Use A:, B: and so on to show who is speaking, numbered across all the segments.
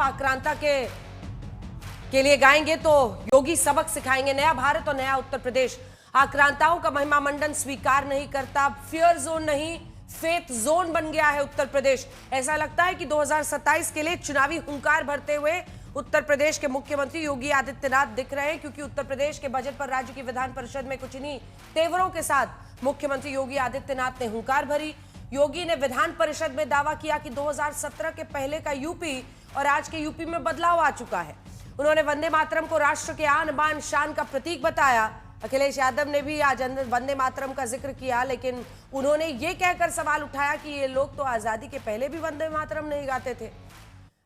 A: आप आक्रांता के लिए गाएंगे तो योगी सबक सिखाएंगे। नया भारत और नया उत्तर प्रदेश आक्रांताओं का महिमा मंडन स्वीकार नहीं करता। फियर जोन नहीं, फेथ जोन बन गया है उत्तर प्रदेश। ऐसा लगता है कि 2027 के लिए चुनावी हुंकार भरते हुए उत्तर प्रदेश के मुख्यमंत्री योगी आदित्यनाथ दिख रहे हैं, क्योंकि उत्तर प्रदेश के बजट पर राज्य की विधान परिषद में कुछ इन्हीं तेवरों के साथ मुख्यमंत्री योगी आदित्यनाथ ने हुंकार भरी। योगी ने विधान परिषद में दावा किया कि 2017 के पहले का यूपी और आज के यूपी में बदलाव आ चुका है। उन्होंने वंदे मातरम को राष्ट्र के आन बान शान का प्रतीक बताया। अखिलेश यादव ने भी आज वंदे मातरम का जिक्र किया, लेकिन उन्होंने ये कहकर सवाल उठाया कि ये लोग तो आजादी के पहले भी वंदे मातरम नहीं गाते थे।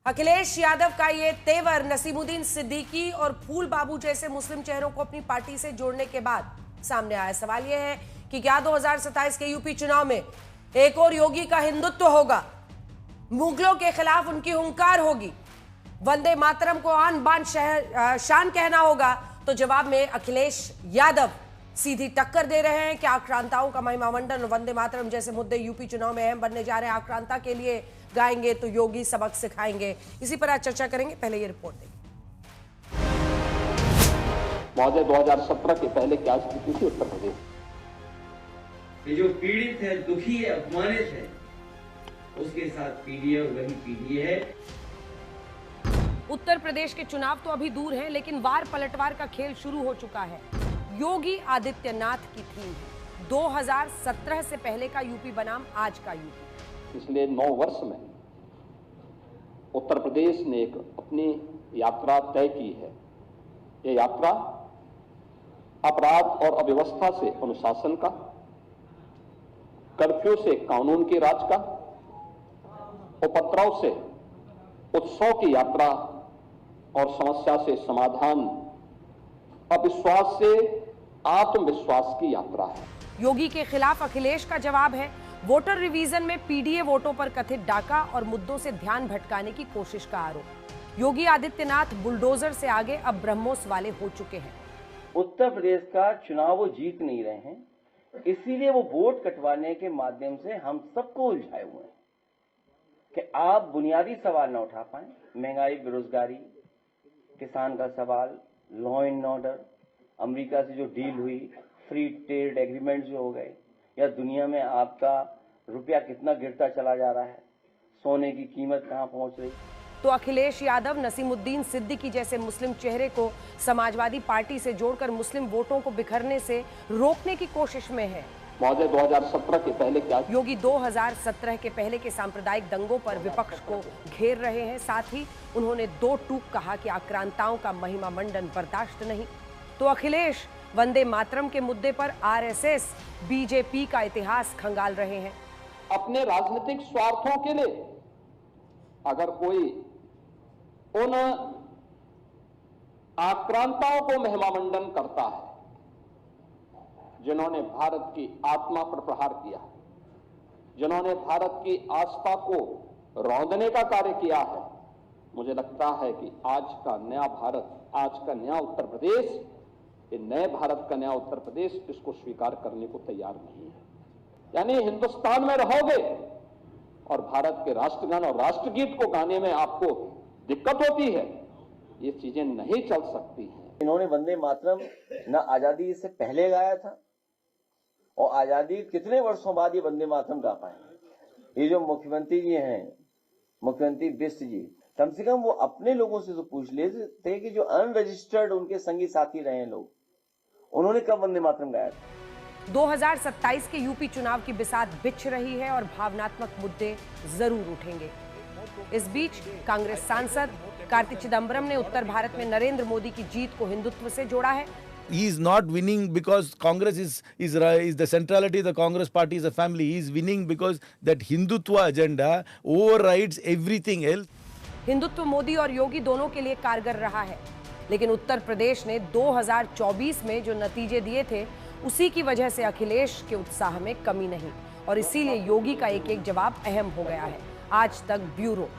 A: अखिलेश यादव का ये तेवर नसीमुद्दीन सिद्दीकी और फूल बाबू जैसे मुस्लिम चेहरों को अपनी पार्टी से जोड़ने के बाद सामने आया। सवाल यह है कि क्या 2027 के यूपी चुनाव में एक और योगी का हिंदुत्व होगा, मुगलों के खिलाफ उनकी हुंकार होगी, वंदे मातरम को आन बान शान कहना होगा? तो जवाब में अखिलेश यादव सीधी टक्कर दे रहे हैं कि आक्रांताओं का महिमा मंडन और वंदे मातरम जैसे मुद्दे यूपी चुनाव में अहम बनने जा रहे हैं। आक्रांता के लिए गाएंगे तो योगी सबक सिखाएंगे। इसी पर आज चर्चा करेंगे। पहले ये रिपोर्ट देखिए।
B: महोदय, 2017 के पहले क्या स्थिति थी उत्तर प्रदेश?
C: ये जो पीड़ित है, दुखी है, अपमानित है, उसके साथ पीडीए वही पीडीए है।
A: उत्तर प्रदेश के चुनाव तो अभी दूर हैं, लेकिन वार पलटवार का खेल शुरू हो चुका है। योगी आदित्यनाथ की थीम है 2017 से पहले का यूपी बनाम आज का यूपी।
B: पिछले 9 वर्ष में उत्तर प्रदेश ने एक अपनी यात्रा तय की है। ये यात्रा अपराध और अव्यवस्था से अनुशासन का, कर्फ्यू से कानून के राज का, उपद्रव से उत्सव की यात्रा और समस्या से समाधान, अविश्वास से आत्मविश्वास की यात्रा है।
A: योगी के खिलाफ अखिलेश का जवाब है वोटर रिवीजन में पीडीए वोटों पर कथित डाका और मुद्दों से ध्यान भटकाने की कोशिश का आरोप। योगी आदित्यनाथ बुलडोजर से आगे अब ब्रह्मोस वाले हो चुके हैं।
C: उत्तर प्रदेश का चुनाव वो जीत नहीं रहे हैं, इसीलिए वो वोट कटवाने के माध्यम से हम सबको उलझाए हुए हैं कि आप बुनियादी सवाल न उठा पाए। महंगाई, बेरोजगारी, किसान का सवाल, लॉ एंड ऑर्डर, अमेरिका से जो डील हुई, फ्री ट्रेड एग्रीमेंट जो हो गए, या दुनिया में आपका रुपया कितना गिरता चला जा रहा है, सोने की कीमत कहां पहुंच रही।
A: तो अखिलेश यादव नसीमुद्दीन सिद्दीकी जैसे मुस्लिम चेहरे को समाजवादी पार्टी से जोड़कर मुस्लिम वोटों को बिखरने से रोकने की कोशिश में है।
B: महोदय, 2017 के पहले क्या?
A: योगी 2017 के पहले के सांप्रदायिक दंगों पर विपक्ष को घेर रहे हैं। साथ ही उन्होंने 2 टूक कहा कि आक्रांताओं का महिमा मंडन बर्दाश्त नहीं। तो अखिलेश वंदे मातरम के मुद्दे पर आरएसएस, बीजेपी का इतिहास खंगाल रहे हैं।
B: अपने राजनीतिक स्वार्थों के लिए अगर कोई उन आक्रांताओं को महिमा मंडन करता है जिन्होंने भारत की आत्मा पर प्रहार किया, जिन्होंने भारत की आस्था को रौंदने का कार्य किया है, मुझे लगता है कि आज का नया भारत, आज का नया उत्तर प्रदेश, ये नए भारत का नया उत्तर प्रदेश इसको स्वीकार करने को तैयार नहीं है। यानी हिंदुस्तान में रहोगे और भारत के राष्ट्रगान और राष्ट्रगीत को गाने में आपको दिक्कत होती है, ये चीजें नहीं चल सकती हैं।
C: इन्होंने वंदे मातरम न आजादी से पहले गाया था और आजादी कितने वर्षों बाद ये वंदे मातरम गा पाए। ये जो मुख्यमंत्री जी हैं, मुख्यमंत्री बिष्ट जी, कम से कम वो अपने लोगों से तो पूछ लेते कि जो अनरजिस्टर्ड उनके संगी साथी रहे हैं लोग, उन्होंने कब वंदे मातरम गाया था।
A: 2027 के यूपी चुनाव की बिसात बिछ रही है और भावनात्मक मुद्दे जरूर उठेंगे। इस बीच कांग्रेस सांसद कार्ति चिदंबरम ने उत्तर भारत में नरेंद्र मोदी की जीत को हिंदुत्व से जोड़ा है।
D: He is not winning because Congress is the centrality of the Congress party is a family. He is winning because that Hindutva agenda overrides everything else.
A: Hindutva Modi और योगी दोनों के लिए कारगर रहा है, लेकिन उत्तर प्रदेश ने 2024 में जो नतीजे दिए थे उसी की वजह से अखिलेश के उत्साह में कमी नहीं, और इसीलिए योगी का एक एक जवाब अहम हो गया है। आज तक ब्यूरो।